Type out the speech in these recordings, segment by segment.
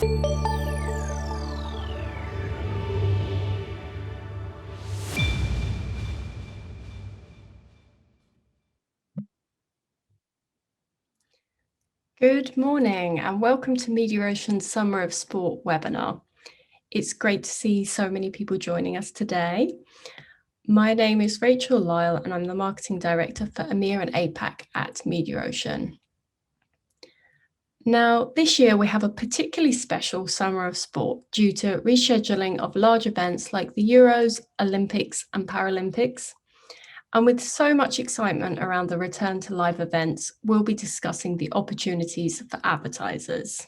Good morning and welcome to Mediaocean's Summer of Sport webinar. It's great to see so many people joining us today. My name is Rachel Lyle and I'm the Marketing Director for EMEA and APAC at Mediaocean. Now, this year we have a particularly special Summer of Sport due to rescheduling of large events like the Euros, Olympics and Paralympics. And with so much excitement around the return to live events, we'll be discussing the opportunities for advertisers.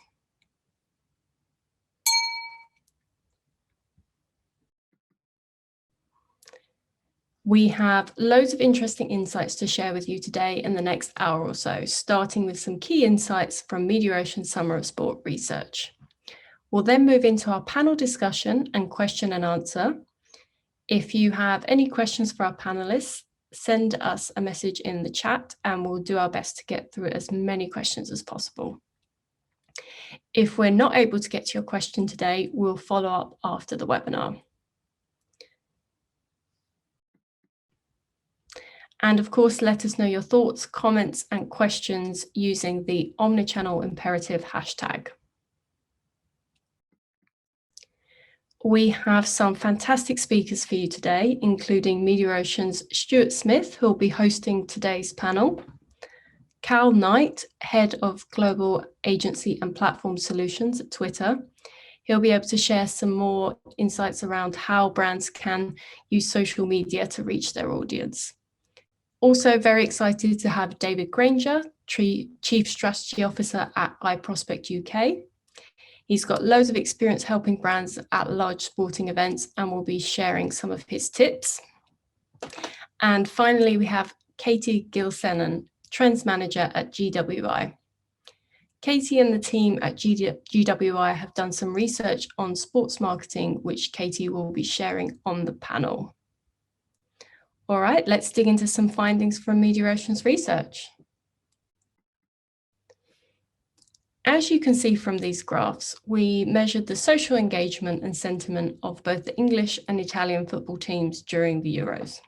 We have loads of interesting insights to share with you today in the next hour or so, starting with some key insights from Mediaocean Summer of Sport research. We'll then move into our panel discussion and question and answer. If you have any questions for our panelists, send us a message in the chat and we'll do our best to get through as many questions as possible. If we're not able to get to your question today, we'll follow up after the webinar. And of course, let us know your thoughts, comments, and questions using the Omnichannel Imperative hashtag. We have some fantastic speakers for you today, including Mediaocean's Stuart Smith, who will be hosting today's panel, Cal Knight, Head of Global Agency and Platform Solutions at Twitter. He'll be able to share some more insights around how brands can use social media to reach their audience. Also very excited to have David Granger, Chief Strategy Officer at iProspect UK. He's got loads of experience helping brands at large sporting events and will be sharing some of his tips. And finally, we have Katie Gilsenan, Trends Manager at GWI. Katie and the team at GWI have done some research on sports marketing, which Katie will be sharing on the panel. All right, let's dig into some findings from Mediaocean's research. As you can see from these graphs, we measured the social engagement and sentiment of both the English and Italian football teams during the Euros.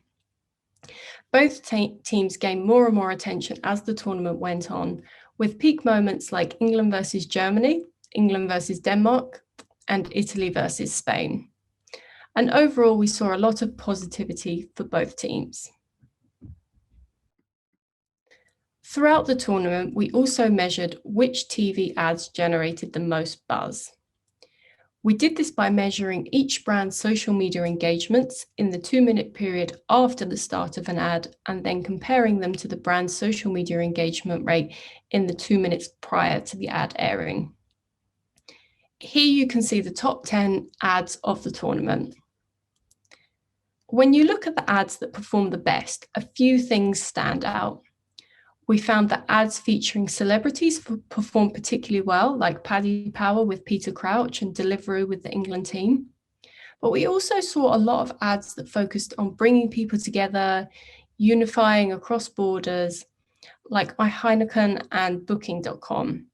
Both teams gained more and more attention as the tournament went on, with peak moments like England versus Germany, England versus Denmark, and Italy versus Spain. And overall, we saw a lot of positivity for both teams. Throughout the tournament, we also measured which TV ads generated the most buzz. We did this by measuring each brand's social media engagements in the 2-minute period after the start of an ad, and then comparing them to the brand's social media engagement rate in the 2 minutes prior to the ad airing. Here you can see the top 10 ads of the tournament. When you look at the ads that perform the best, a few things stand out. We found that ads featuring celebrities performed particularly well, like Paddy Power with Peter Crouch and Deliveroo with the England team. But we also saw a lot of ads that focused on bringing people together, unifying across borders, like Heineken and Booking.com.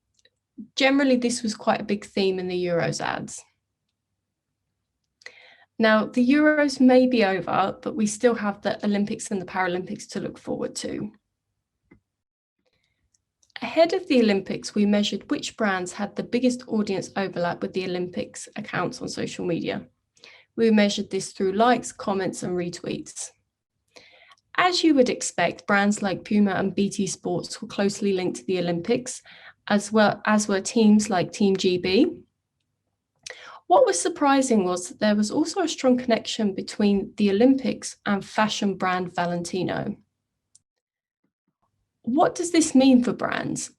Generally, this was quite a big theme in the Euros ads. Now, the Euros may be over, but we still have the Olympics and the Paralympics to look forward to. Ahead of the Olympics, we measured which brands had the biggest audience overlap with the Olympics accounts on social media. We measured this through likes, comments, and retweets. As you would expect, brands like Puma and BT Sports were closely linked to the Olympics, as well as were teams like Team GB. What was surprising was that there was also a strong connection between the Olympics and fashion brand Valentino. What does this mean for brands?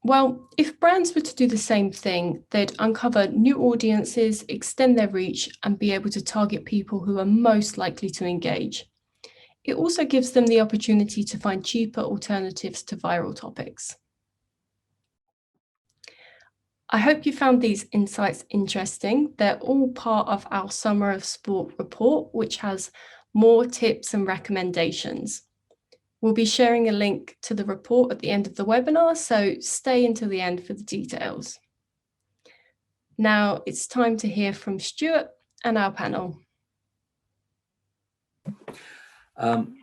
Well, if brands were to do the same thing, they'd uncover new audiences, extend their reach, and be able to target people who are most likely to engage. It also gives them the opportunity to find cheaper alternatives to viral topics. I hope you found these insights interesting. They're all part of our Summer of Sport report, which has more tips and recommendations. We'll be sharing a link to the report at the end of the webinar, so stay until the end for the details. Now it's time to hear from Stuart and our panel.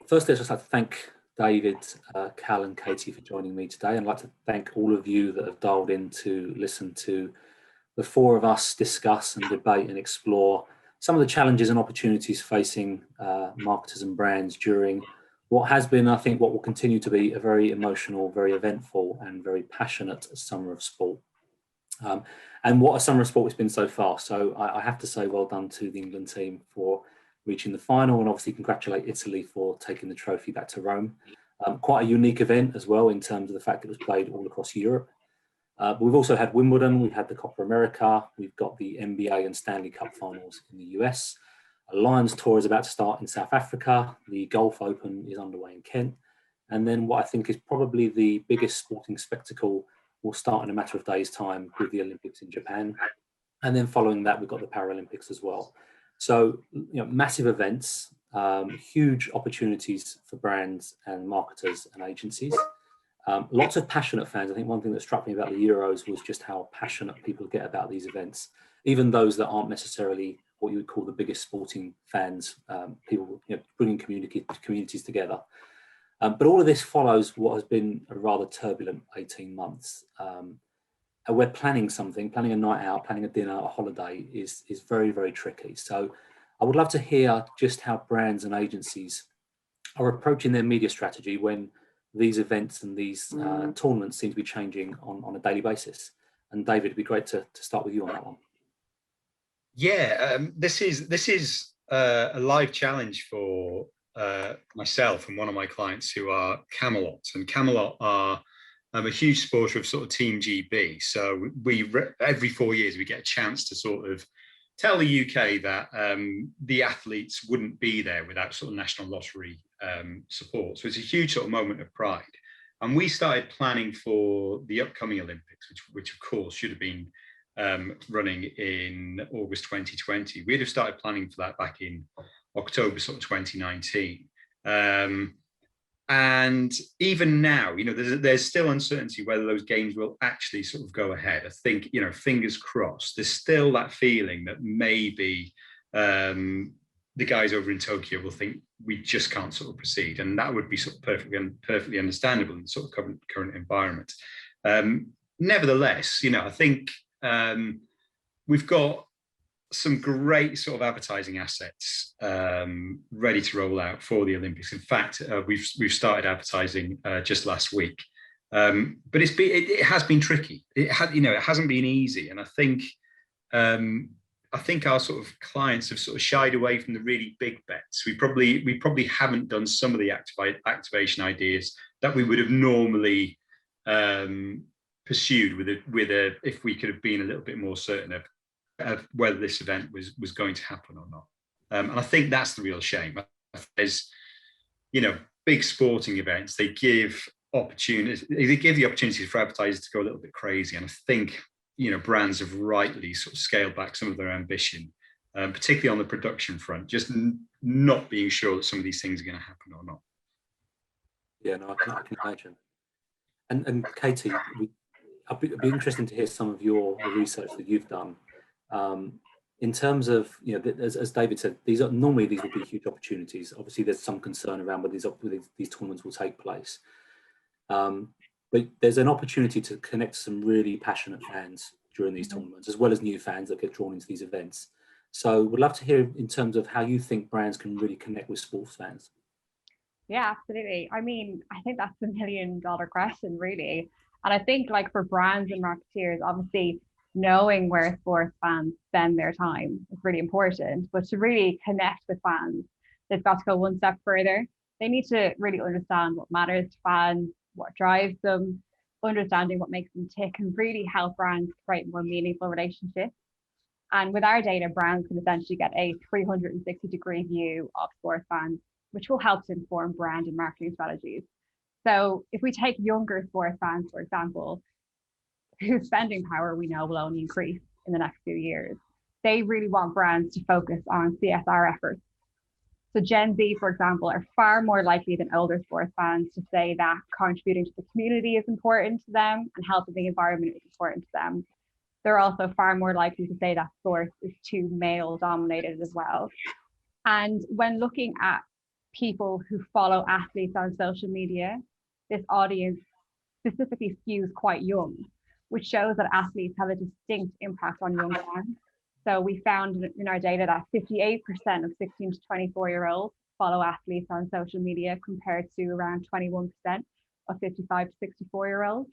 Firstly, I'd just like to thank David, Cal and Katie for joining me today. I'd like to thank all of you that have dialed in to listen to the four of us discuss and debate and explore some of the challenges and opportunities facing marketers and brands during what has been, I think, what will continue to be a very emotional, very eventful and very passionate summer of sport. And what a summer of sport it's been so far. So I have to say well done to the England team for reaching the final, and obviously congratulate Italy for taking the trophy back to Rome. Quite a unique event as well in terms of the fact it was played all across Europe. But we've also had Wimbledon, we've had the Copa America, we've got the NBA and Stanley Cup finals in the US. A Lions Tour is about to start in South Africa. The Golf Open is underway in Kent. And then what I think is probably the biggest sporting spectacle will start in a matter of days' time with the Olympics in Japan. And then following that, we've got the Paralympics as well. So, massive events, huge opportunities for brands and marketers and agencies. Lots of passionate fans. I think one thing that struck me about the Euros was just how passionate people get about these events, even those that aren't necessarily what you would call the biggest sporting fans, people bringing communities together. But all of this follows what has been a rather turbulent 18 months. We're planning a night out, planning a dinner, a holiday is very, very tricky. So I would love to hear just how brands and agencies are approaching their media strategy when these events and these tournaments seem to be changing on a daily basis. And David, it'd be great to start with you on that one. Yeah, this is a live challenge for myself and one of my clients who are Camelot. And Camelot are a huge supporter of sort of Team GB. So every 4 years we get a chance to sort of tell the UK that the athletes wouldn't be there without sort of National Lottery support. So it's a huge sort of moment of pride. And we started planning for the upcoming Olympics, which of course should have been running in August 2020. We'd have started planning for that back in October sort of 2019. And even now, there's still uncertainty whether those games will actually sort of go ahead. I think, fingers crossed, there's still that feeling that maybe the guys over in Tokyo will think we just can't sort of proceed. And that would be sort of perfectly understandable in the sort of current environment. Nevertheless, I think we've got some great sort of advertising assets ready to roll out for the Olympics. In fact, we've started advertising just last week, but it has been tricky. It hasn't been easy, and I think our sort of clients have sort of shied away from the really big bets. We probably haven't done some of the activation ideas that we would have normally pursued if we could have been a little bit more certain of whether this event was going to happen or not. And I think that's the real shame. There's, big sporting events, they give the opportunities for advertisers to go a little bit crazy. And I think, brands have rightly sort of scaled back some of their ambition, particularly on the production front, just not being sure that some of these things are going to happen or not. Yeah, no, I can imagine. And Katie, it'd be interesting to hear some of the research that you've done. In terms of, as David said, these will be huge opportunities. Obviously, there's some concern around whether these tournaments will take place. But there's an opportunity to connect to some really passionate fans during these tournaments, as well as new fans that get drawn into these events. So we'd love to hear in terms of how you think brands can really connect with sports fans. Yeah, absolutely. I mean, I think that's $1 million question, really. And I think for brands and marketeers, obviously, knowing where sports fans spend their time is really important. But to really connect with fans, they've got to go one step further. They need to really understand what matters to fans, what drives them, understanding what makes them tick, and really help brands create more meaningful relationships. And with our data, brands can essentially get a 360-degree view of sports fans, which will help to inform brand and marketing strategies. So if we take younger sports fans, for example, whose spending power we know will only increase in the next few years, they really want brands to focus on CSR efforts. So Gen Z, for example, are far more likely than older sports fans to say that contributing to the community is important to them and helping the environment is important to them. they're also far more likely to say that source is too male dominated as well. And when looking at people who follow athletes on social media, this audience specifically skews quite young, which shows that athletes have a distinct impact on young fans. So we found in our data that 58% of 16 to 24-year-olds follow athletes on social media compared to around 21% of 55 to 64-year-olds.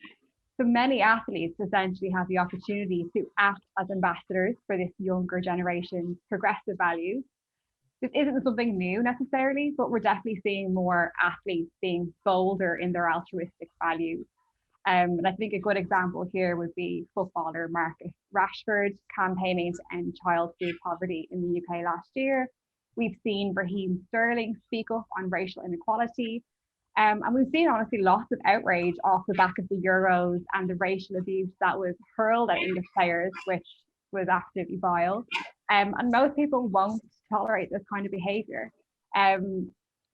So many athletes essentially have the opportunity to act as ambassadors for this younger generation's progressive values. This isn't something new necessarily, but we're definitely seeing more athletes being bolder in their altruistic values. And I think a good example here would be footballer Marcus Rashford campaigning to end child food poverty in the UK last year. We've seen Raheem Sterling speak up on racial inequality. And we've seen honestly lots of outrage off the back of the Euros and the racial abuse that was hurled at English players, which was absolutely vile. And most people won't tolerate this kind of behavior.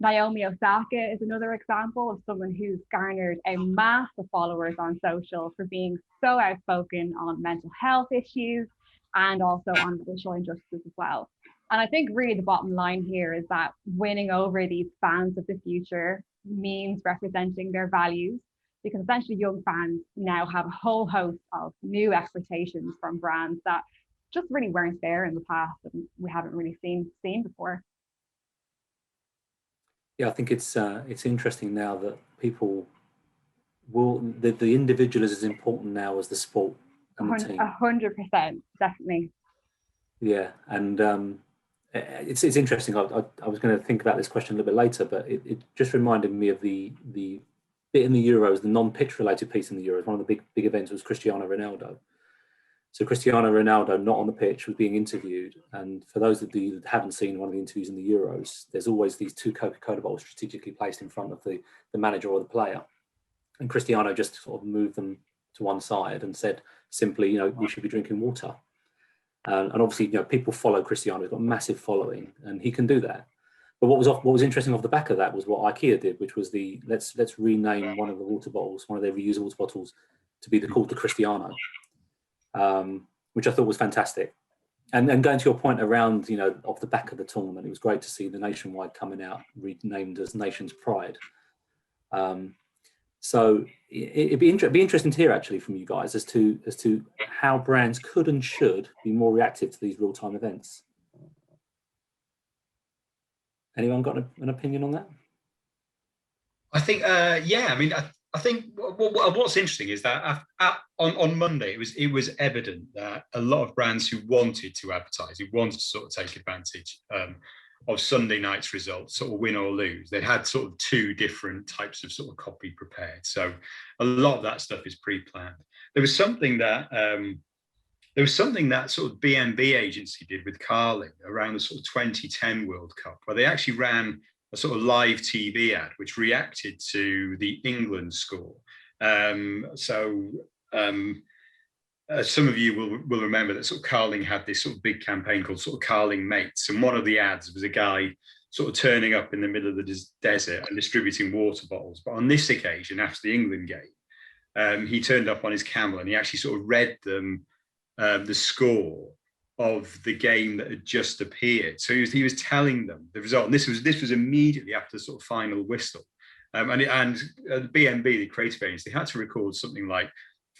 Naomi Osaka is another example of someone who's garnered a mass of followers on social for being so outspoken on mental health issues and also on racial injustices as well. And I think really the bottom line here is that winning over these fans of the future means representing their values, because essentially young fans now have a whole host of new expectations from brands that just really weren't there in the past and we haven't really seen before. Yeah, I think it's interesting now that people will, the individual is as important now as the sport and the team. 100%, definitely. Yeah, and it's interesting. I was going to think about this question a little bit later, but it just reminded me of the bit in the Euros, the non-pitch related piece in the Euros. One of the big events was Cristiano Ronaldo. So Cristiano Ronaldo, not on the pitch, was being interviewed. And for those of you that haven't seen one of the interviews in the Euros, there's always these two Coca-Cola bottles strategically placed in front of the manager or the player. And Cristiano just sort of moved them to one side and said simply, you should be drinking water. And obviously, people follow Cristiano. He's got a massive following, and he can do that. But what was interesting off the back of that was what IKEA did, which was let's rename one of the water bottles, one of their reusable water bottles, to be called the Cristiano. Which I thought was fantastic. And going to your point around, off the back of the tournament, it was great to see the Nationwide coming out, renamed as Nation's Pride. So it'd be interesting to hear actually from you guys as to how brands could and should be more reactive to these real-time events. Anyone got an opinion on that? I think, yeah. I mean, I think what's interesting is that on Monday, it was evident that a lot of brands who wanted to advertise, who wanted to sort of take advantage of Sunday night's results, sort of win or lose, they had sort of two different types of sort of copy prepared. So a lot of that stuff is pre-planned. There was something that sort of B&B agency did with Carling around the sort of 2010 World Cup, where they actually ran a sort of live TV ad which reacted to the England score. Some of you will remember that sort of Carling had this sort of big campaign called sort of Carling Mates, and one of the ads was a guy sort of turning up in the middle of the desert and distributing water bottles. But on this occasion, after the England game, he turned up on his camel and he actually sort of read them the score of the game that had just appeared. So he was telling them the result, and this was immediately after the sort of final whistle. And the B&B, the creative agency, they had to record something like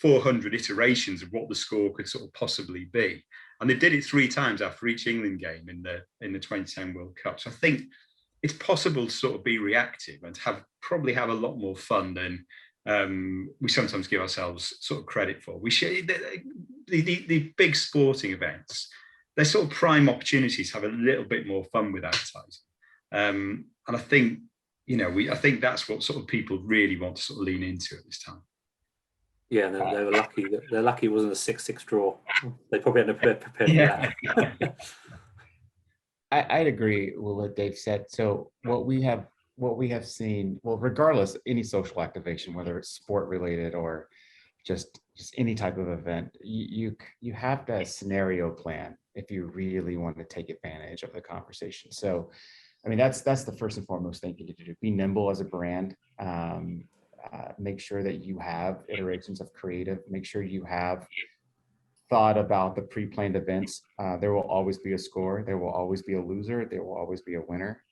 400 iterations of what the score could sort of possibly be, and they did it 3 times after each England game in the 2010 World Cup. So I think it's possible to sort of be reactive and probably have a lot more fun than we sometimes give ourselves sort of credit for. We should, the big sporting events, they're sort of prime opportunities to have a little bit more fun with advertising, and I think I think that's what sort of people really want to sort of lean into at this time. Yeah, they were lucky. They're lucky it wasn't a 6-6 draw. They probably hadn't prepared for that. I'd agree with what Dave said. So what we have seen, well, regardless, any social activation, whether it's sport related or just any type of event, you have that scenario plan if you really want to take advantage of the conversation. So, I mean, that's the first and foremost thing you need to do. Be nimble as a brand. Make sure that you have iterations of creative. Make sure you have thought about the pre-planned events. There will always be a score. There will always be a loser. There will always be a winner.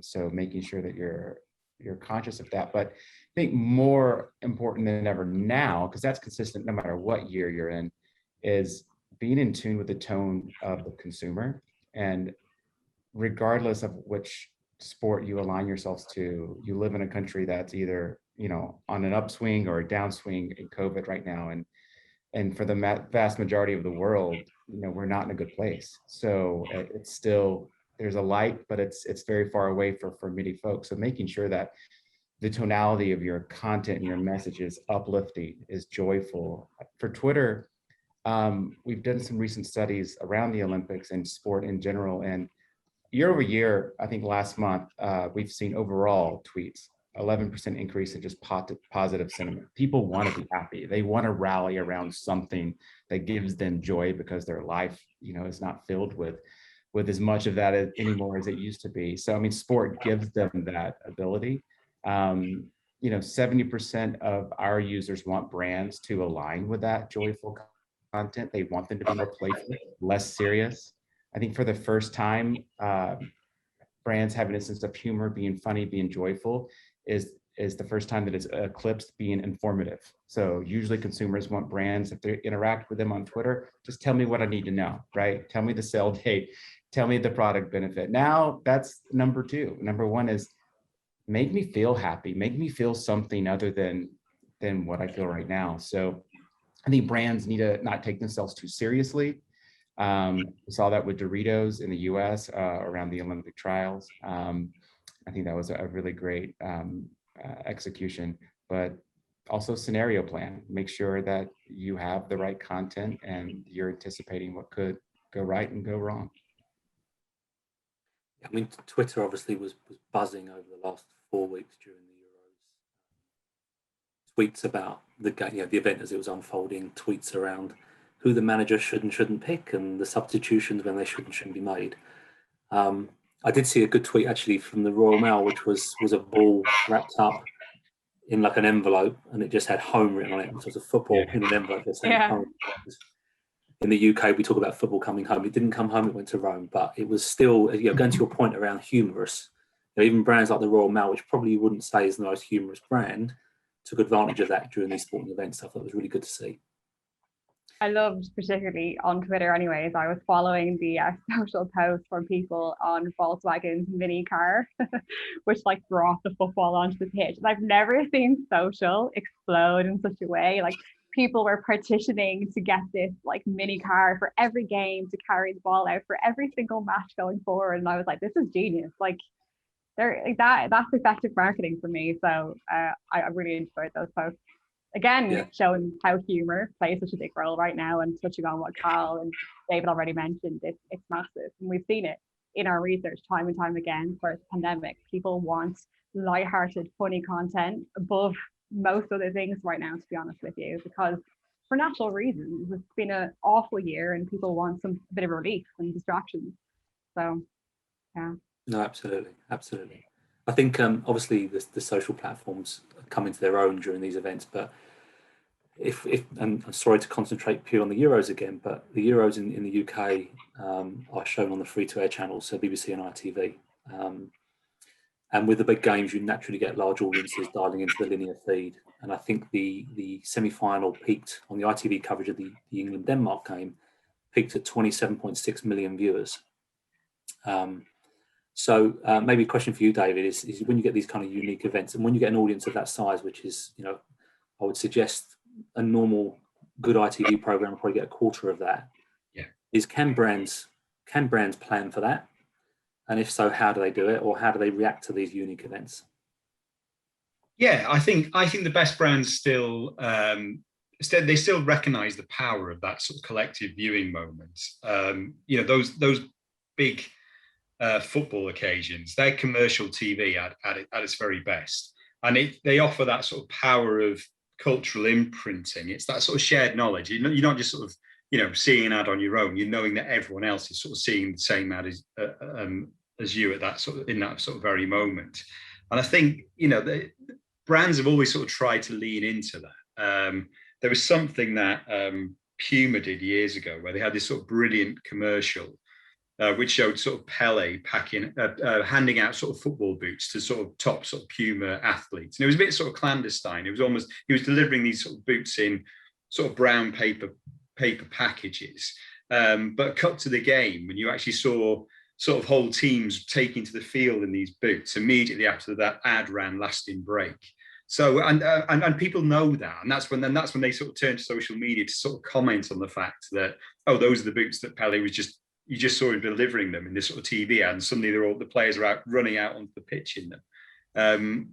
So making sure that you're conscious of that. But I think more important than ever now, because that's consistent no matter what year you're in, is being in tune with the tone of the consumer. And regardless of which sport you align yourselves to, you live in a country that's either, you know, on an upswing or a downswing in COVID right now. And for the vast majority of the world, you know, we're not in a good place. So it's still, there's a light, but it's very far away for many folks. So making sure that the tonality of your content and your message is uplifting, is joyful. For Twitter, we've done some recent studies around the Olympics and sport in general. And year over year, I think last month, we've seen overall tweets, 11% increase in just positive sentiment. People want to be happy. They want to rally around something that gives them joy, because their life, you know, is not filled with as much of that anymore as it used to be. So, I mean, sport gives them that ability. You know, 70% of our users want brands to align with that joyful content. They want them to be more playful, less serious. I think for the first time, brands having a sense of humor, being funny, being joyful is the first time that it's eclipsed being informative. So usually consumers want brands, if they interact with them on Twitter, just tell me what I need to know, right? Tell me the sale date, tell me the product benefit. Now that's number two. Number one is make me feel happy, make me feel something other than what I feel right now. So I think brands need to not take themselves too seriously. We saw that with Doritos in the US around the Olympic trials. I think that was a really great execution, but also scenario plan. Make sure that you have the right content and you're anticipating what could go right and go wrong. I mean, Twitter obviously was buzzing over the last 4 weeks during the Euros. Tweets about the event as it was unfolding, tweets around who the manager should and shouldn't pick, and the substitutions when they should and shouldn't be made. I did see a good tweet actually from the Royal Mail, which was a ball wrapped up in like an envelope, and it just had home written on it. So it was a football in an envelope that said home. In the UK, we talk about football coming home. It didn't come home; it went to Rome. But it was still, going to your point around humorous. Even brands like the Royal Mail, which probably you wouldn't say is the most humorous brand, took advantage of that during these sporting events. I thought it was really good to see. I loved, particularly on Twitter anyways, I was following the social posts from people on Volkswagen's mini car, which like brought the football onto the pitch. And I've never seen social explode in such a way. Like people were petitioning to get this like mini car for every game to carry the ball out for every single match going forward. And I was like, this is genius. Like that's effective marketing for me. So I really enjoyed those posts. Again, showing how humor plays such a big role right now, and touching on what Carl and David already mentioned, it's massive. And we've seen it in our research time and time again for the pandemic. People want lighthearted, funny content above most other things right now, to be honest with you, because for natural reasons, it's been an awful year and people want a bit of relief and distractions. So, yeah. No, absolutely. I think obviously the social platforms come into their own during these events, but if and I'm sorry to concentrate purely on the Euros again, but the Euros in the UK are shown on the free-to-air channels, so BBC and ITV. And with the big games, you naturally get large audiences dialing into the linear feed. And I think the semi-final peaked on the ITV coverage of the England-Denmark game, peaked at 27.6 million viewers. So maybe a question for you, David, is when you get these kind of unique events and when you get an audience of that size, which is, I would suggest a normal good ITV program will probably get a quarter of that. Yeah. Can brands plan for that? And if so, how do they do it, or how do they react to these unique events? Yeah, I think the best brands still recognize the power of that sort of collective viewing moment. Those big football occasions, they're commercial TV at its very best, and they offer that sort of power of cultural imprinting. It's that sort of shared knowledge. You're not just sort of seeing an ad on your own. You're knowing that everyone else is sort of seeing the same ad as you at that sort of in that sort of very moment. And I think the brands have always sort of tried to lean into that. There was something that Puma did years ago, where they had this sort of brilliant commercial which showed sort of Pele handing out sort of football boots to sort of top sort of Puma athletes. And it was a bit sort of clandestine. It was almost, he was delivering these sort of boots in sort of brown paper packages. But cut to the game, when you actually saw sort of whole teams taking to the field in these boots immediately after that ad ran lasting break. So and people know that, and that's when they sort of turn to social media to sort of comment on the fact that, oh, those are the boots that Pele was just, you just saw him delivering them in this sort of TV ad, and suddenly the players are out running out onto the pitch in them.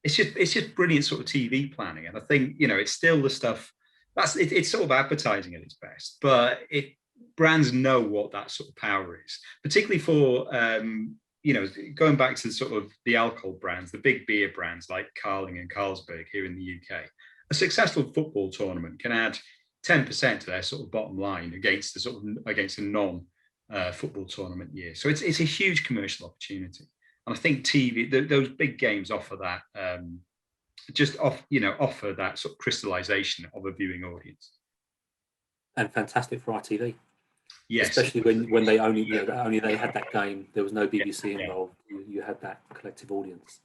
It's just brilliant sort of TV planning, and I think, you know, it's still the stuff it's sort of advertising at its best, but brands know what that sort of power is, particularly for you know, going back to sort of the alcohol brands, the big beer brands like Carling and Carlsberg here in the UK. A successful football tournament can add 10% to their sort of bottom line against a non football tournament year. So it's a huge commercial opportunity, and I think TV, those big games offer that, offer that sort of crystallization of a viewing audience. And fantastic for ITV. Yes, especially when they only they had that game. There was no BBC involved. You had that collective audience.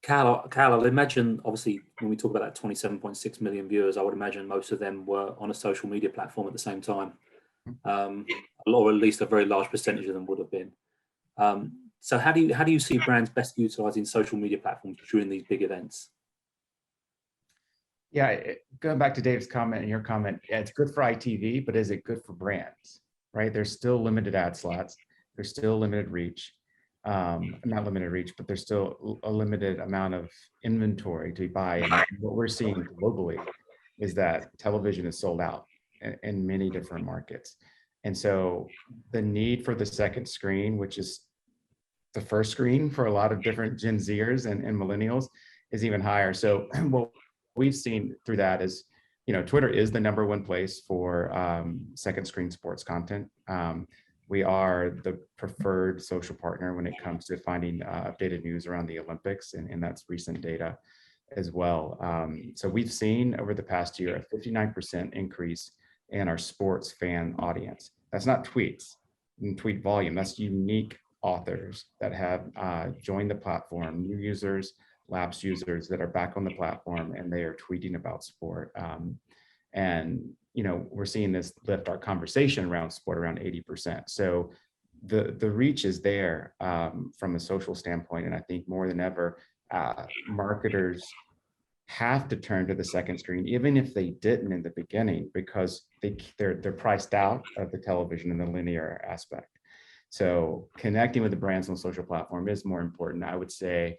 Cal, I'll imagine, obviously, when we talk about that 27.6 million viewers, I would imagine most of them were on a social media platform at the same time, or at least a very large percentage of them would have been. So how do you see brands best utilising social media platforms during these big events? Yeah, going back to Dave's comment and your comment, yeah, it's good for ITV, but is it good for brands, right? There's still limited ad slots. There's still limited reach. Not limited reach, but there's still a limited amount of inventory to buy. And what we're seeing globally is that television is sold out in many different markets. And so the need for the second screen, which is the first screen for a lot of different Gen Zers and millennials, is even higher. So what we've seen through that is, you know, Twitter is the #1 place for second screen sports content. We are the preferred social partner when it comes to finding updated news around the Olympics, and that's recent data as well. So we've seen over the past year a 59% increase in our sports fan audience. That's not tweets and tweet volume, that's unique authors that have joined the platform, new users, lapsed users that are back on the platform, and they are tweeting about sport. And you know, we're seeing this lift our conversation around sport around 80%. So the reach is there from a social standpoint, and I think more than ever, marketers have to turn to the second screen, even if they didn't in the beginning, because they're priced out of the television and the linear aspect. So connecting with the brands on social platform is more important. I would say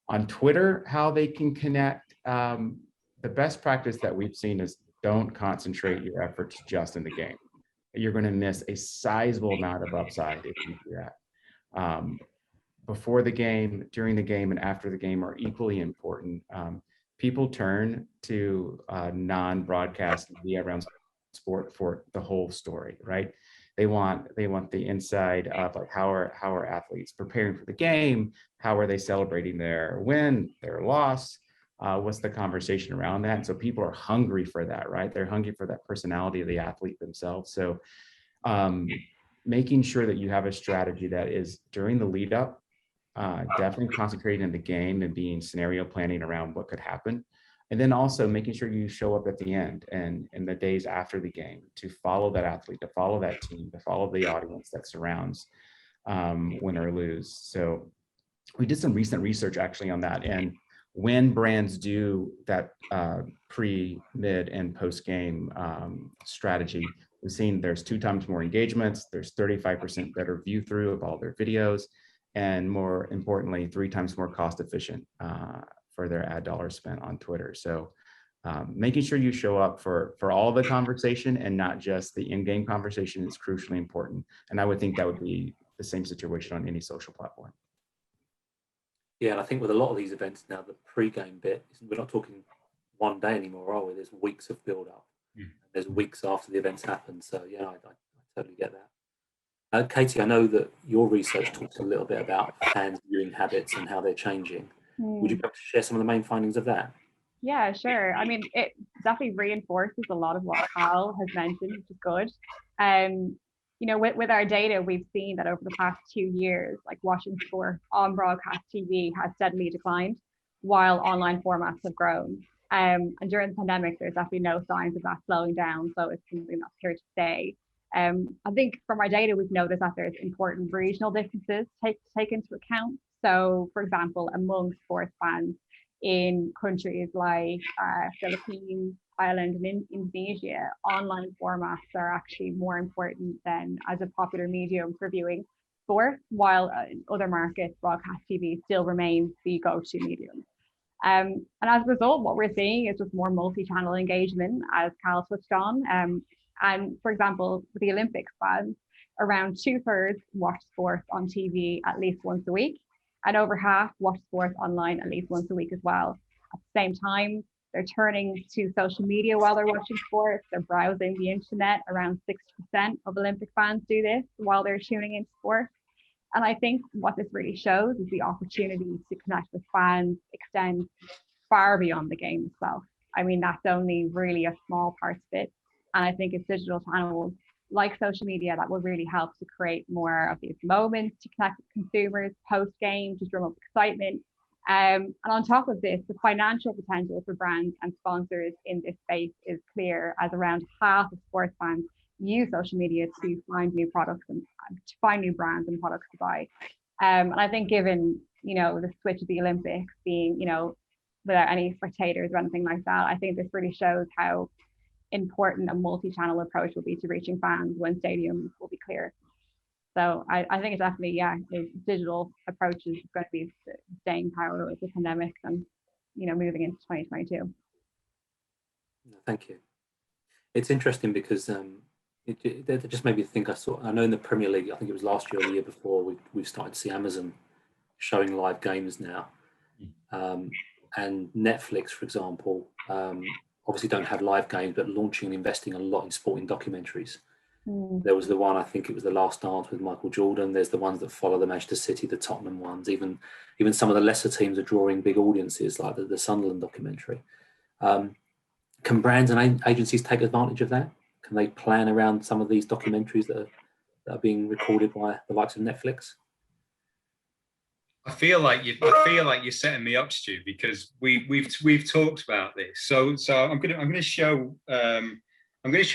on Twitter, how they can connect, the best practice that we've seen is don't concentrate your efforts just in the game. You're going to miss a sizable amount of upside if you do that. Before the game, during the game, and after the game are equally important. People turn to non-broadcast media around sport for the whole story, right? They want the inside of like how are athletes preparing for the game? How are they celebrating their win, their loss? What's the conversation around that? And so people are hungry for that, right? They're hungry for that personality of the athlete themselves. So making sure that you have a strategy that is during the lead up, definitely concentrating in the game and being scenario planning around what could happen. And then also making sure you show up at the end and in the days after the game to follow that athlete, to follow that team, to follow the audience that surrounds win or lose. So we did some recent research actually on that. And when brands do that pre, mid, and post-game strategy, we've seen there's 2 times more engagements, there's 35% better view through of all their videos, and more importantly, 3 times more cost efficient for their ad dollars spent on Twitter. So making sure you show up for all the conversation and not just the in-game conversation is crucially important. And I would think that would be the same situation on any social platform. Yeah, and I think with a lot of these events now, the pre-game bit, we're not talking one day anymore, are we? There's weeks of build-up. There's weeks after the events happen. So yeah, I totally get that. Katie, I know that your research talks a little bit about fans' viewing habits and how they're changing. Would you be able to share some of the main findings of that? Yeah, sure. I mean, it definitely reinforces a lot of what Cal has mentioned, which is good. With our data, we've seen that over the past 2 years, like watching sport on broadcast TV has steadily declined, while online formats have grown. And during the pandemic, there's definitely no signs of that slowing down. So it's something that's here to stay. I think from our data, we've noticed that there's important regional differences take into account. So, for example, among sports fans in countries like Philippines, Thailand, and Indonesia, online formats are actually more important than as a popular medium for viewing sport, while in other markets, broadcast TV still remains the go-to medium. And as a result, what we're seeing is just more multi-channel engagement, as Cal touched on. And for example, with the Olympics fans, around 2/3 watch sports on TV at least once a week, and over half watch sports online at least once a week as well. At the same time, they're turning to social media while they're watching sports. They're browsing the internet. Around 60% of Olympic fans do this while they're tuning into sports. And I think what this really shows is the opportunity to connect with fans extends far beyond the game itself. I mean, that's only really a small part of it. And I think it's digital channels like social media that will really help to create more of these moments to connect with consumers post game, to drum up excitement. And on top of this, the financial potential for brands and sponsors in this space is clear, as around half of sports fans use social media to find new products and to find new brands and products to buy. And I think given, the switch of the Olympics being, without any spectators or anything like that, I think this really shows how important a multi-channel approach will be to reaching fans when stadiums will be clear. So I think it's definitely, the digital approach is going to be the staying power with the pandemic and, moving into 2022. Thank you. It's interesting because it just made me think. I know in the Premier League, I think it was last year or the year before, we've started to see Amazon showing live games now, and Netflix, for example, obviously don't have live games, but launching and investing a lot in sporting documentaries. There was the one, I think it was The Last Dance with Michael Jordan. There's the ones that follow the Manchester City, the Tottenham ones. Even some of the lesser teams are drawing big audiences, like the Sunderland documentary. Can brands and agencies take advantage of that? Can they plan around some of these documentaries that are being recorded by the likes of Netflix? I feel like you're setting me up, Stu, because we've talked about this. So I'm gonna show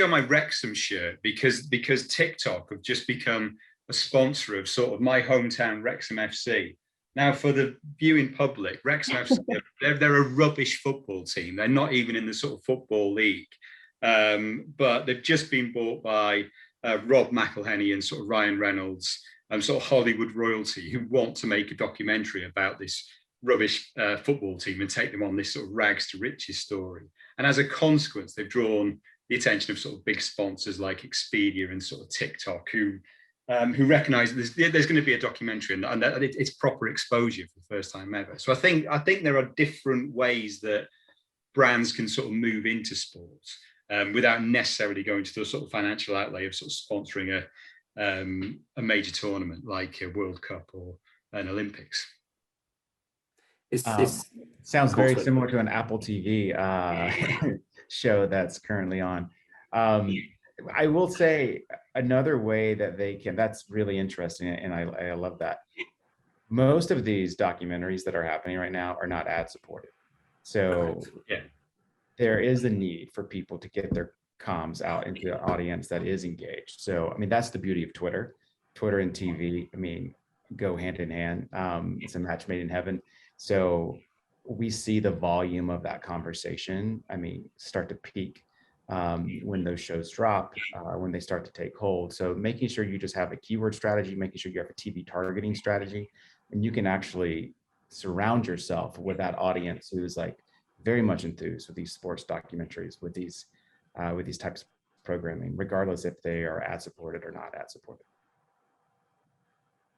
my Wrexham shirt because TikTok have just become a sponsor of sort of my hometown Wrexham FC. Now, for the viewing public, Wrexham FC, they're a rubbish football team. They're not even in the sort of football league, but they've just been bought by Rob McElhenney and sort of Ryan Reynolds. Sort of Hollywood royalty who want to make a documentary about this rubbish football team and take them on this sort of rags to riches story. And as a consequence, they've drawn the attention of sort of big sponsors like Expedia and sort of TikTok who recognise there's going to be a documentary and that it's proper exposure for the first time ever. So I think there are different ways that brands can sort of move into sports without necessarily going to the sort of financial outlay of sort of sponsoring a major tournament like a World Cup or an Olympics. Sounds very similar to an Apple TV show that's currently on. I will say another way that they can, that's really interesting, and I love that. Most of these documentaries that are happening right now are not ad supported. So there is a need for people to get their comms out into an audience that is engaged. So, I mean, that's the beauty of Twitter and TV. I mean, go hand in hand. It's a match made in heaven. So we see the volume of that conversation, start to peak when those shows drop, when they start to take hold. So making sure you just have a keyword strategy, making sure you have a TV targeting strategy, and you can actually surround yourself with that audience who's like very much enthused with these sports documentaries, with these types of programming, regardless if they are ad supported or not ad supported.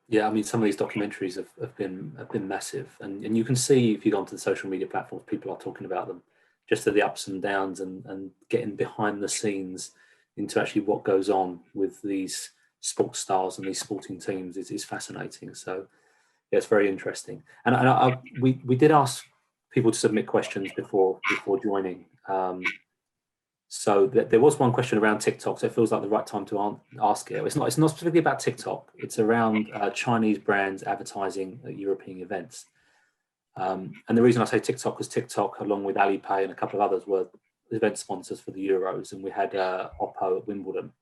Yeah, some of these documentaries have been massive, and you can see if you go onto the social media platforms, people are talking about them, just the ups and downs and getting behind the scenes into actually what goes on with these sports stars and these sporting teams is fascinating. So yeah, it's very interesting. And we did ask people to submit questions before joining. So there was one question around TikTok, so it feels like the right time to ask it. It's not specifically about TikTok. It's around Chinese brands advertising at European events. And the reason I say TikTok is TikTok, along with Alipay and a couple of others, were event sponsors for the Euros, and we had Oppo at Wimbledon.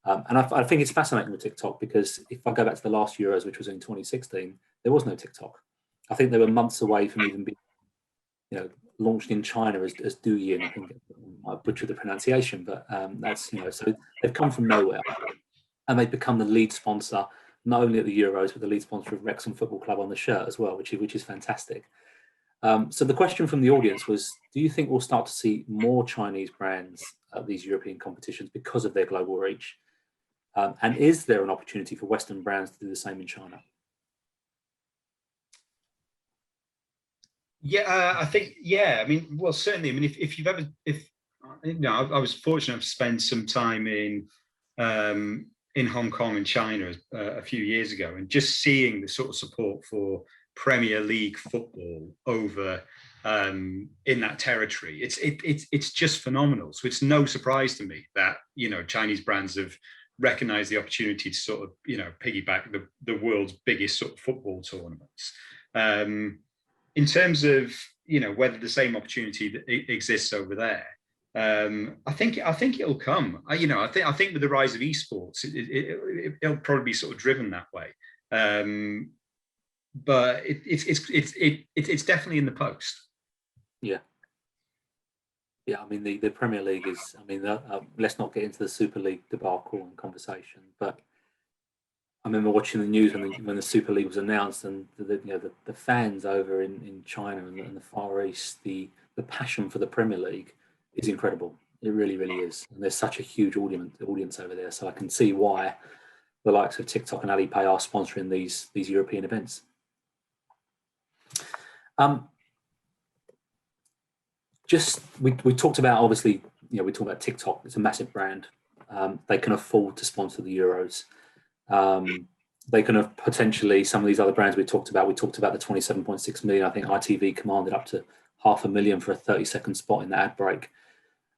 And I think it's fascinating with TikTok, because if I go back to the last Euros, which was in 2016, there was no TikTok. I think they were months away from even being, launched in China as Douyin. I think I butchered the pronunciation, but that's, so they've come from nowhere, and they've become the lead sponsor, not only at the Euros, but the lead sponsor of Wrexham Football Club on the shirt as well, which is fantastic. So the question from the audience was, do you think we'll start to see more Chinese brands at these European competitions because of their global reach? And is there an opportunity for Western brands to do the same in China? Yeah, I think, yeah. I mean, well, certainly. I mean, if you've ever, I was fortunate to spend some time in Hong Kong and China a few years ago, and just seeing the sort of support for Premier League football over in that territory, it's just phenomenal. So it's no surprise to me that Chinese brands have recognized the opportunity to sort of piggyback the world's biggest sort of football tournaments. In terms of whether the same opportunity that exists over there, I think it'll come. I think with the rise of esports, it'll probably be sort of driven that way. But it's definitely in the post. Yeah. Yeah, I mean, the Premier League is, I mean, let's not get into the Super League debacle and conversation, but I remember watching the news when the Super League was announced, and the fans over in China and the Far East, the passion for the Premier League is incredible. It really, really is. And there's such a huge audience over there. So I can see why the likes of TikTok and Alipay are sponsoring these European events. We talked about, obviously, we talked about TikTok. It's a massive brand. They can afford to sponsor the Euros. They can have potentially, some of these other brands we talked about the 27.6 million. I think ITV commanded up to $500,000 for a 30-second spot in the ad break.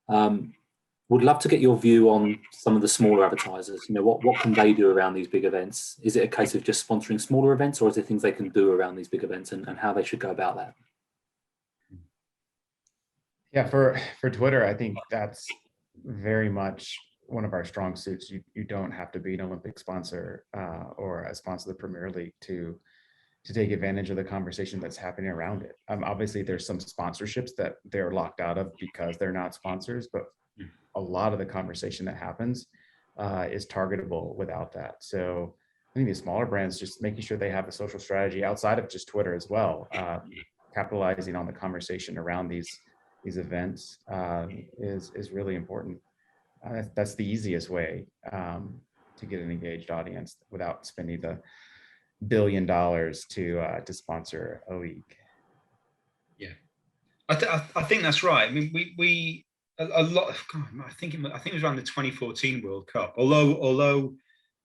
Would love to get your view on some of the smaller advertisers. What can they do around these big events? Is it a case of just sponsoring smaller events, or is there things they can do around these big events, and how they should go about that? Yeah, for Twitter, I think that's very much one of our strong suits. You don't have to be an Olympic sponsor or a sponsor of the Premier League to take advantage of the conversation that's happening around it. Obviously, there's some sponsorships that they're locked out of because they're not sponsors, but a lot of the conversation that happens is targetable without that. So I think the smaller brands, just making sure they have a social strategy outside of just Twitter as well, capitalizing on the conversation around these events is really important. That's the easiest way to get an engaged audience without spending the $1 billion to sponsor a league. Yeah, I think that's right. I mean, we a lot. God, I think it was around the 2014 World Cup. Although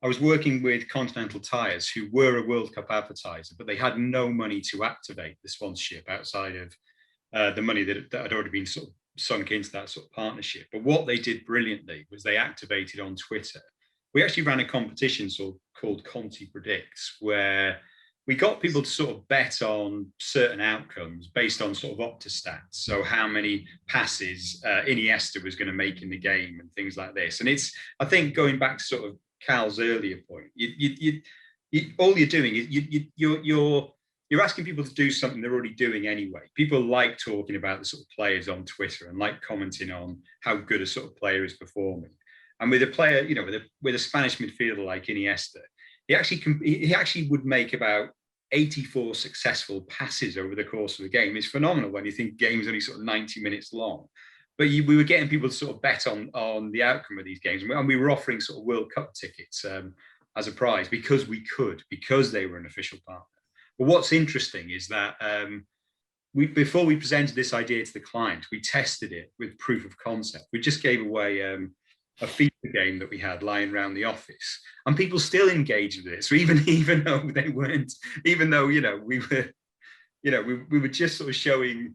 I was working with Continental Tires, who were a World Cup advertiser, but they had no money to activate the sponsorship outside of the money that had already been sort of sunk into that sort of partnership. But what they did brilliantly was they activated on Twitter. We actually ran a competition called Conti Predicts, where we got people to sort of bet on certain outcomes based on sort of Opta stats. So how many passes Iniesta was going to make in the game and things like this. And it's, I think, going back to sort of Cal's earlier point, all you're doing is you're asking people to do something they're already doing anyway. People like talking about the sort of players on Twitter and like commenting on how good a sort of player is performing. And with a player, with a Spanish midfielder like Iniesta, he actually would make about 84 successful passes over the course of the game. It's phenomenal when you think games only sort of 90 minutes long. But we were getting people to sort of bet on the outcome of these games, and we were offering sort of World Cup tickets as a prize because they were an official partner. But what's interesting is that before we presented this idea to the client, we tested it with proof of concept. We just gave away a FIFA game that we had lying around the office, and people still engaged with it. So even though they weren't, we were just sort of showing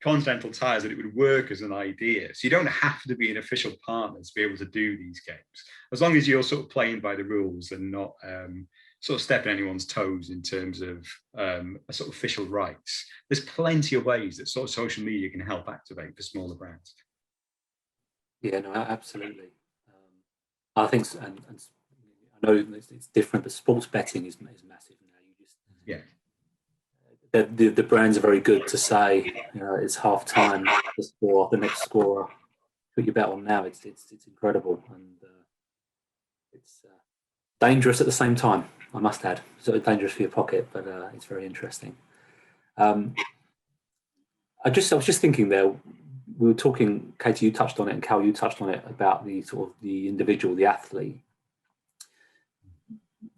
Continental Tires that it would work as an idea. So you don't have to be an official partner to be able to do these games, as long as you're sort of playing by the rules and not sort of stepping anyone's toes in terms of a sort of official rights. There's plenty of ways that sort of social media can help activate for smaller brands. Yeah, no, absolutely. I think, and I know it's different, but sports betting is massive now. You just, yeah. The brands are very good to say, you know, it's half time, the next scorer, put your bet on now. It's incredible, and it's dangerous at the same time, I must add. So dangerous for your pocket, but it's very interesting. I was just thinking there, we were talking, Katie, you touched on it, and Cal, you touched on it, about the sort of the individual, the athlete.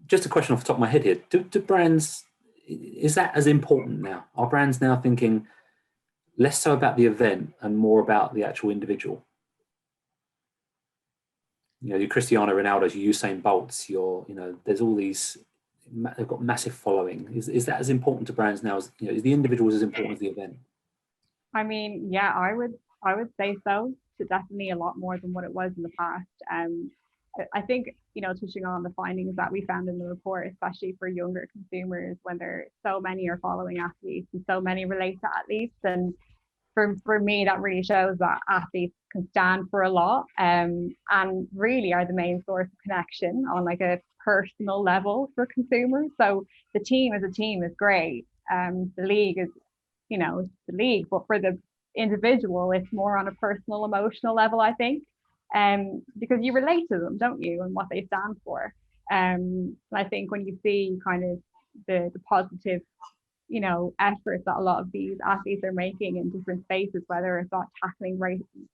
Just a question off the top of my head here. Do brands, is that as important now? Are brands now thinking less so about the event and more about the actual individual? You know, your Cristiano Ronaldo's, your Usain Bolt's, you know, there's all these, they've got massive following. Is that as important to brands now as, you know, is the individual as important as the event? I mean, yeah, I would say so. So definitely a lot more than what it was in the past. I think, you know, touching on the findings that we found in the report, especially for younger consumers, when there so many are following athletes and so many relate to athletes, and for me, that really shows that athletes can stand for a lot, and really are the main source of connection on like a personal level for consumers. So the team as a team is great. The league is, you know, the league, but for the individual, it's more on a personal, emotional level, I think, because you relate to them, don't you, and what they stand for. And I think when you see kind of the positive, you know, efforts that a lot of these athletes are making in different spaces, whether it's not tackling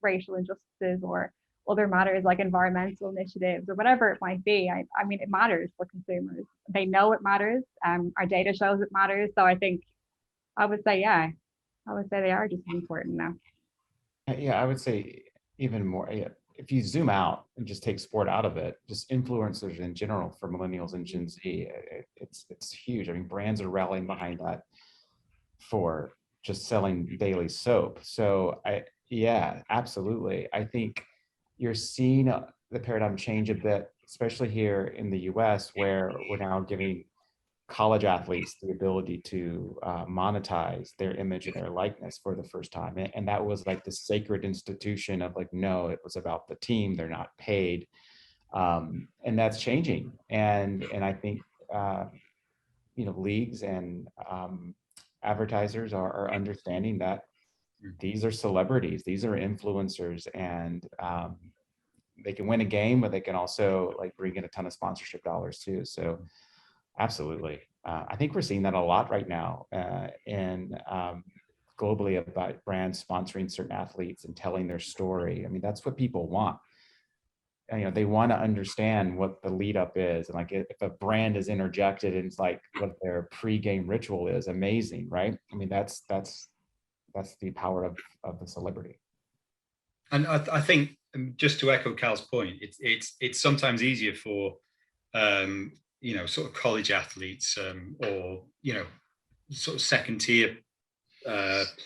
racial injustices or other matters like environmental initiatives or whatever it might be, I mean, it matters for consumers. They know it matters. Our data shows it matters. So I think I would say, yeah, I would say they are just as important now. Yeah, I would say even more. Yeah, if you zoom out and just take sport out of it, just influencers in general for millennials and Gen Z, it's huge. I mean, brands are rallying behind that for just selling daily soap. So yeah, absolutely. I think you're seeing the paradigm change a bit, especially here in the US, where we're now giving college athletes the ability to monetize their image and their likeness for the first time. And that was like the sacred institution of like, no, it was about the team, they're not paid. And that's changing. And I think, you know, leagues and advertisers are understanding that these are celebrities, these are influencers, and they can win a game, but they can also like bring in a ton of sponsorship dollars too. So absolutely. I think we're seeing that a lot right now and globally about brands sponsoring certain athletes and telling their story. I mean, that's what people want. And, you know, they want to understand what the lead up is. And like if a brand is interjected and it's like what their pre-game ritual is, amazing, right? I mean, that's the power of the celebrity. And I think, just to echo Cal's point, it's sometimes easier for you know, sort of college athletes or, you know, sort of second tier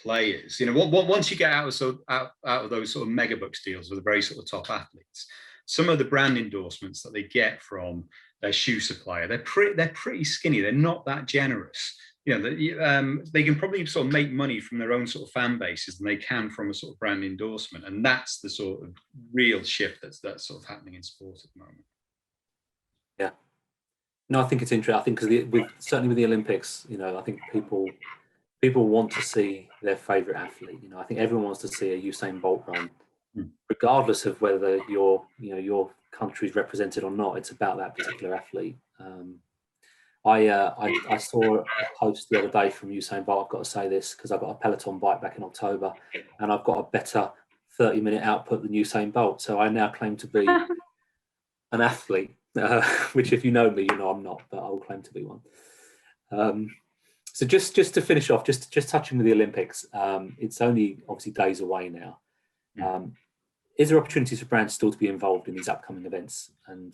players. You know, once you get out of those sort of mega bucks deals with the very sort of top athletes, some of the brand endorsements that they get from their shoe supplier, they're pretty skinny. They're not that generous. You know, they can probably sort of make money from their own sort of fan bases than they can from a sort of brand endorsement, and that's the sort of real shift that's sort of happening in sport at the moment. Yeah. No, I think it's interesting. I think because certainly with the Olympics, you know, I think people want to see their favorite athlete. You know, I think everyone wants to see a Usain Bolt run, regardless of whether your country is represented or not. It's about that particular athlete. I saw a post the other day from Usain Bolt. I've got to say this because I got a Peloton bike back in October, and I've got a better 30-minute output than Usain Bolt. So I now claim to be an athlete. Which, if you know me, you know I'm not, but I'll claim to be one. So just to finish off, just touching with the Olympics, it's only obviously days away now. Is there opportunities for brands still to be involved in these upcoming events, and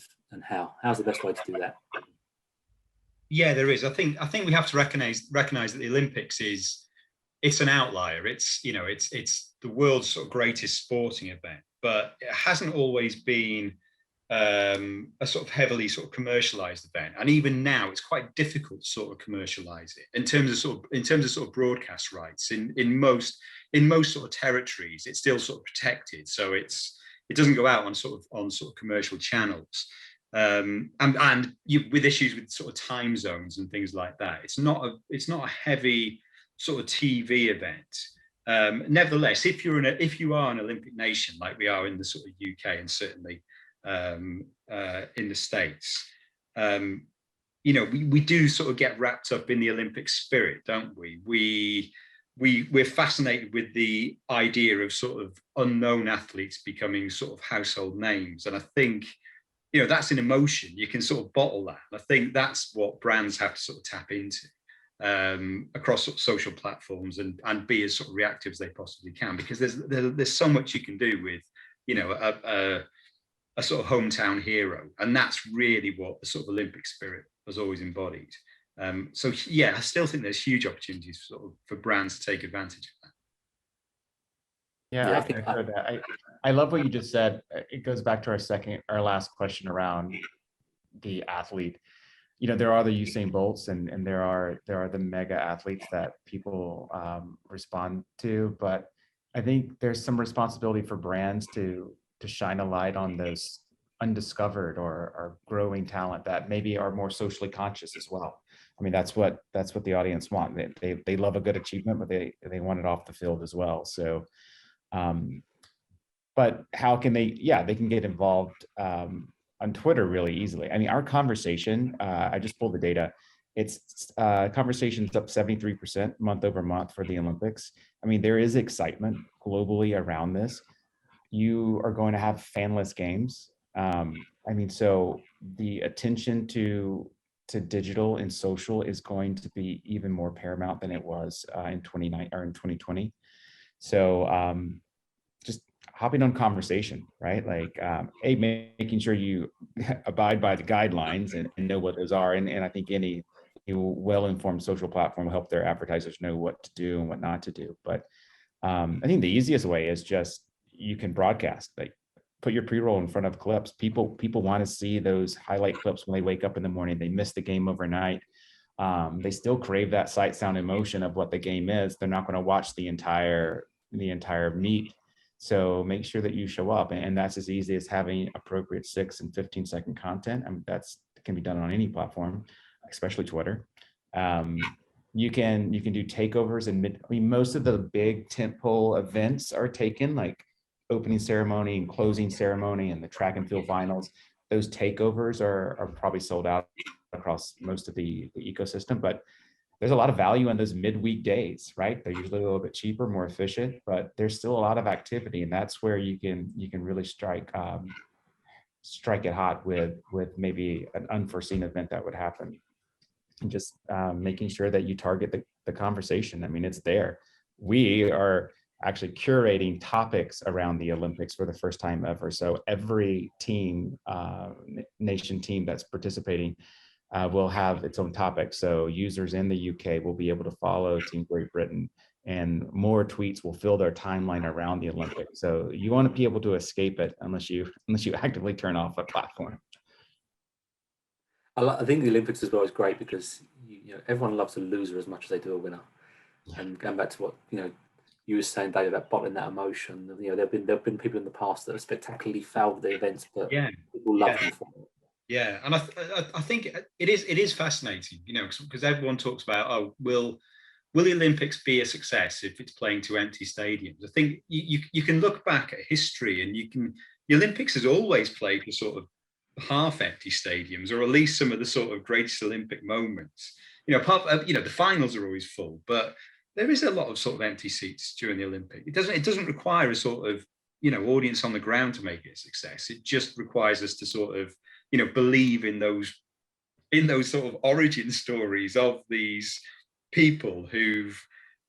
how's the best way to do that? Yeah, there is. I think we have to recognize that the Olympics is it's an outlier. It's, you know, it's the world's sort of greatest sporting event, but it hasn't always been a sort of heavily sort of commercialized event. And even now, it's quite difficult to sort of commercialize it in terms of sort of broadcast rights. In most sort of territories, it's still sort of protected, so it doesn't go out on sort of commercial channels. And with issues with sort of time zones and things like that, it's not a heavy sort of TV event. Nevertheless, if you are an Olympic nation like we are in the sort of UK and certainly in the States, you know, we do sort of get wrapped up in the Olympic spirit, don't we? We're fascinated with the idea of sort of unknown athletes becoming sort of household names, and I think, you know, that's an emotion. You can sort of bottle that. I think that's what brands have to sort of tap into across sort of social platforms, and be as sort of reactive as they possibly can, because there's so much you can do with, you know, a sort of hometown hero, and that's really what the sort of Olympic spirit has always embodied. So yeah, I still think there's huge opportunities for brands to take advantage of that. Yeah, Yeah, I I think echo that. I love what you just said. It goes back to our last question around the athlete. You know, there are the Usain Bolts and there are the mega athletes that people respond to, but I think there's some responsibility for brands to shine a light on those undiscovered or growing talent that maybe are more socially conscious as well. I mean, that's what the audience want. They love a good achievement, but they want it off the field as well. So but how can they, yeah, they can get involved on Twitter really easily. I mean, our conversation, I just pulled the data. It's conversations up 73% month over month for the Olympics. I mean, there is excitement globally around this. You are going to have fanless games. I mean, so the attention to digital and social is going to be even more paramount than it was in 2020. So just hopping on conversation, right? Like, making sure you abide by the guidelines and know what those are. And I think any well-informed social platform will help their advertisers know what to do and what not to do. But I think the easiest way is just, you can broadcast, like put your pre-roll in front of clips. People want to see those highlight clips when they wake up in the morning. They missed the game overnight. They still crave that sight, sound, emotion of what the game is. They're not going to watch the entire meet. So make sure that you show up, and that's as easy as having appropriate 6 and 15-second content. I mean, that's can be done on any platform, especially Twitter. You can do takeovers and I mean, most of the big tentpole events are taken, like opening ceremony and closing ceremony and the track and field finals. Those takeovers are probably sold out across most of the ecosystem, but there's a lot of value in those midweek days, right? They're usually a little bit cheaper, more efficient, but there's still a lot of activity, and that's where you can really strike it hot with maybe an unforeseen event that would happen. And just making sure that you target the conversation. I mean, it's there. We are actually curating topics around the Olympics for the first time ever. So every team, nation team that's participating will have its own topic. So users in the UK will be able to follow Team Great Britain, and more tweets will fill their timeline around the Olympics. So you want to be able to escape it unless you actively turn off the platform. I think the Olympics as well is great because you know, everyone loves a loser as much as they do a winner. And going back to what you were saying, David, about bottling that emotion. You know, there've been people in the past that have spectacularly failed the events, but people love them for it. Yeah, and I think it is fascinating, you know, because everyone talks about, oh, will the Olympics be a success if it's playing to empty stadiums? I think you can look back at history, and the Olympics has always played for sort of half empty stadiums, or at least some of the sort of greatest Olympic moments. You know, the finals are always full, but there is a lot of sort of empty seats during the Olympic. It doesn't require a sort of, you know, audience on the ground to make it a success. It just requires us to sort of, you know, believe in those sort of origin stories of these people who've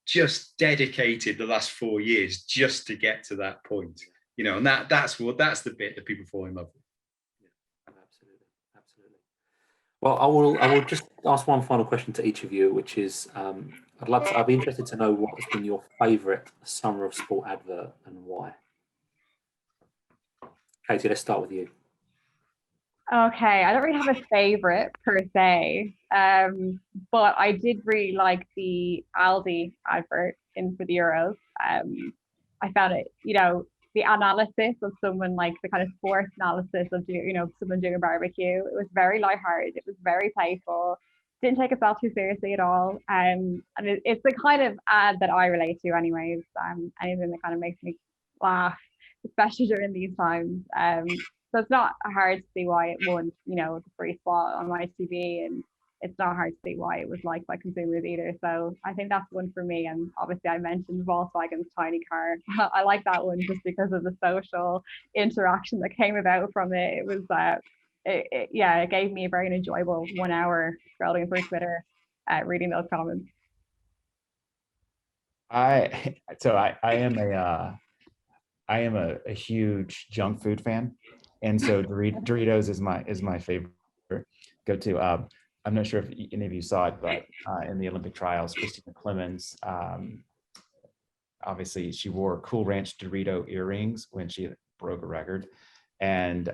just dedicated the last 4 years just to get to that point, you know, and that's the bit that people fall in love with. Yeah, absolutely. Well, I will just ask one final question to each of you, which is, I'd be interested to know what has been your favourite Summer of Sport advert and why. Katie, let's start with you. Okay, I don't really have a favorite per se, but I did really like the Aldi advert in for the Euros. I found it, the analysis of someone like the kind of sports analysis of someone doing a barbecue. It was very lighthearted. It was very playful. Didn't take itself too seriously at all. And it's the kind of ad that I relate to, anyways. Anything that kind of makes me laugh, especially during these times. So it's not hard to see why it won, the free spot on my TV, and it's not hard to see why it was liked by consumers either. So I think that's one for me. And obviously, I mentioned Volkswagen's tiny car. I like that one just because of the social interaction that came about from it. It was, it gave me a very enjoyable 1 hour scrolling through Twitter, reading those comments. I am a huge junk food fan, and so Doritos is my favorite go to. I'm not sure if any of you saw it, but in the Olympic trials, Christina Clemens, obviously she wore Cool Ranch Dorito earrings when she broke a record, and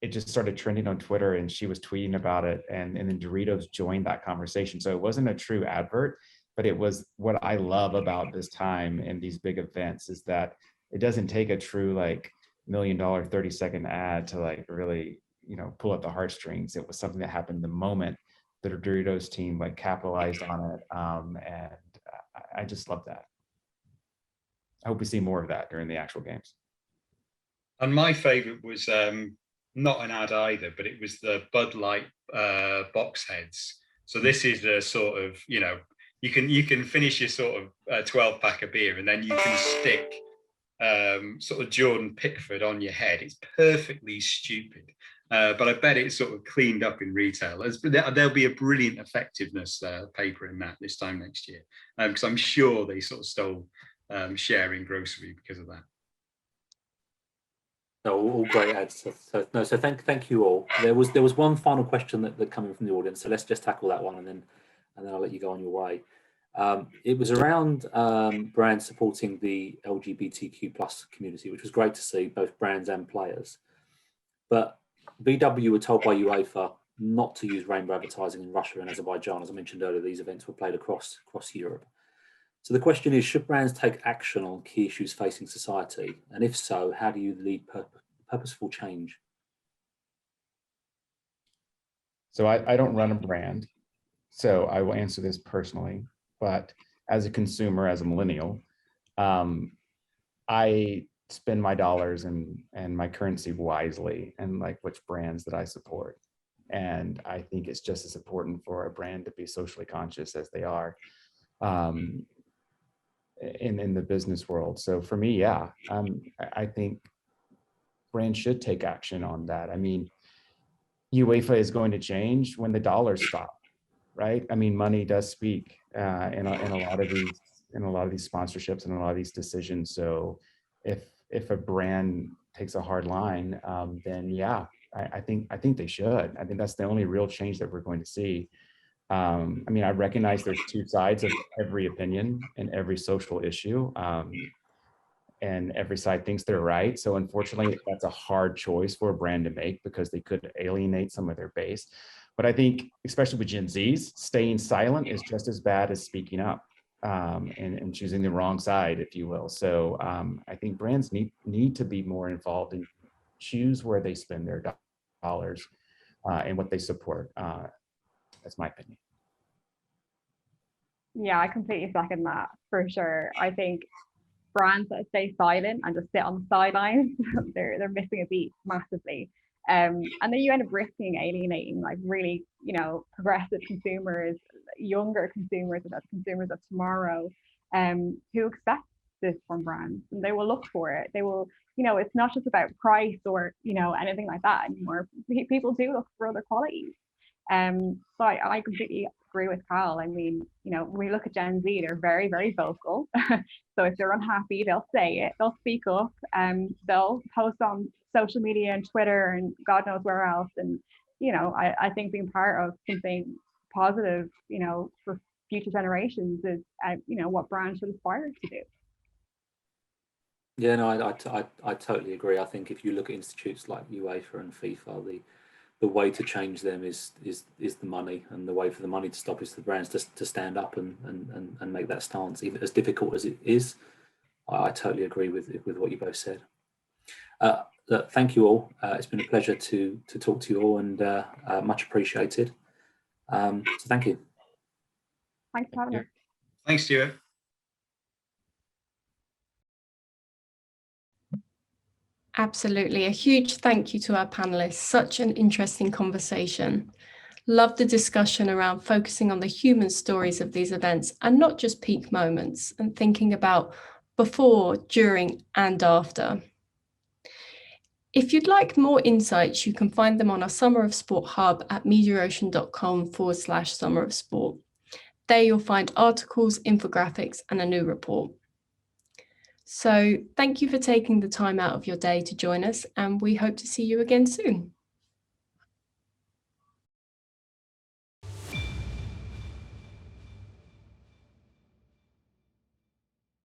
it just started trending on Twitter, and she was tweeting about it, and then Doritos joined that conversation. So it wasn't a true advert, but it was what I love about this time and these big events is that it doesn't take a true like $1 million 30-second ad to like really pull up the heartstrings. It was something that happened the moment that the Doritos team like capitalized on it, and I just love that. I hope we see more of that during the actual games. And my favorite was not an ad either, but it was the Bud Light box heads. So this is a sort of, you can finish your sort of 12-pack of beer, and then you can stick sort of Jordan Pickford on your head. It's perfectly stupid, but I bet it's sort of cleaned up in retail. There'll be a brilliant effectiveness paper in that this time next year, because I'm sure they sort of stole share in grocery because of that. No, all great ads. So thank you all. There was one final question that coming from the audience. So let's just tackle that one, and then I'll let you go on your way. It was around brands supporting the LGBTQ plus community, which was great to see, both brands and players. But VW were told by UEFA not to use rainbow advertising in Russia and Azerbaijan. As I mentioned earlier, these events were played across Europe. So the question is, should brands take action on key issues facing society? And if so, how do you lead purposeful change? So I don't run a brand, so I will answer this personally. But as a consumer, as a millennial, I spend my dollars and my currency wisely, and like which brands that I support. And I think it's just as important for a brand to be socially conscious as they are in the business world. So for me, yeah, I think brands should take action on that. I mean, UEFA is going to change when the dollars stop, right? I mean, money does speak in a lot of these sponsorships and a lot of these decisions. So if a brand takes a hard line, then yeah, I think they should. I think that's the only real change that we're going to see. I mean, I recognize there's two sides of every opinion and every social issue, and every side thinks they're right. So unfortunately, that's a hard choice for a brand to make because they could alienate some of their base. But I think, especially with Gen Zs, staying silent is just as bad as speaking up and choosing the wrong side, if you will. So I think brands need to be more involved and choose where they spend their dollars and what they support. That's my opinion. Yeah, I completely second that for sure. I think brands that stay silent and just sit on the sidelines, they're missing a beat massively. And then you end up risking alienating like really, progressive consumers, younger consumers, and that's consumers of tomorrow, who expect this from brands, and they will look for it. They will, it's not just about price or anything like that anymore. People do look for other qualities. So I completely agree with Carl. I mean, when we look at Gen Z, they're very, very vocal. So if they're unhappy, they'll say it, they'll speak up, they'll post on social media and Twitter and God knows where else. And, I think being part of something positive, for future generations is, what brands should aspire to do. Yeah, no, I totally agree. I think if you look at institutes like UEFA and FIFA, the way to change them is the money, and the way for the money to stop is the brands to stand up and make that stance, even as difficult as it is. I totally agree with what you both said. Look, thank you all. It's been a pleasure to talk to you all, and much appreciated. So thank you. Thanks for having us. Thanks, Stuart. Absolutely. A huge thank you to our panelists. Such an interesting conversation. Love the discussion around focusing on the human stories of these events and not just peak moments, and thinking about before, during, and after. If you'd like more insights, you can find them on our Summer of Sport hub at mediaocean.com/Summer of Sport. There you'll find articles, infographics, and a new report. So thank you for taking the time out of your day to join us, and we hope to see you again soon.